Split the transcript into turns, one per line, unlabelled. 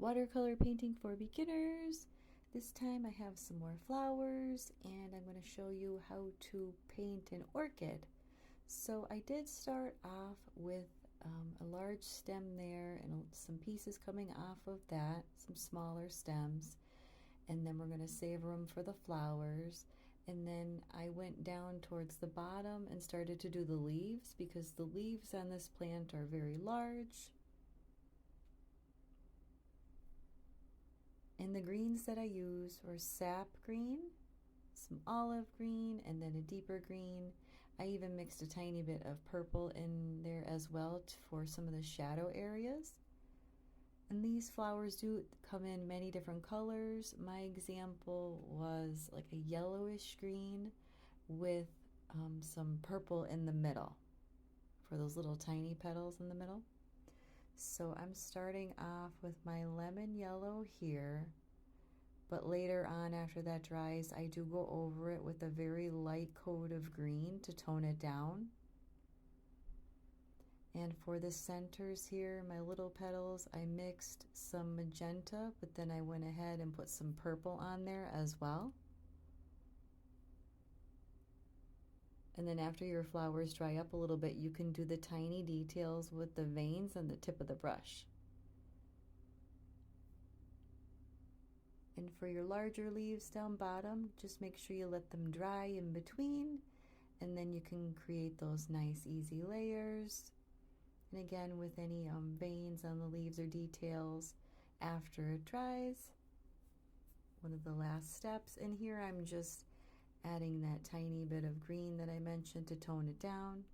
Watercolor painting for beginners. This time I have some more flowers and I'm going to show you how to paint an orchid. So I did start off with a large stem there and some pieces coming off of that, some smaller stems, and then we're going to save room for the flowers. And then I went down towards the bottom and started to do the leaves because the leaves on this plant are very large. And the greens that I used were sap green, some olive green, and then a deeper green. I even mixed a tiny bit of purple in there as well for some of the shadow areas. And these flowers do come in many different colors. My example was like a yellowish green with some purple in the middle for those little tiny petals in the middle. So I'm starting off with my lemon yellow here, but later on after that dries, I do go over it with a very light coat of green to tone it down. And for the centers here, my little petals, I mixed some magenta, but then I went ahead and put some purple on there as well. And then after your flowers dry up a little bit, you can do the tiny details with the veins on the tip of the brush. And for your larger leaves down bottom, just make sure you let them dry in between, and then you can create those nice easy layers. And again, with any veins on the leaves or details after it dries, one of the last steps. And here I'm just adding that tiny bit of green that I mentioned to tone it down.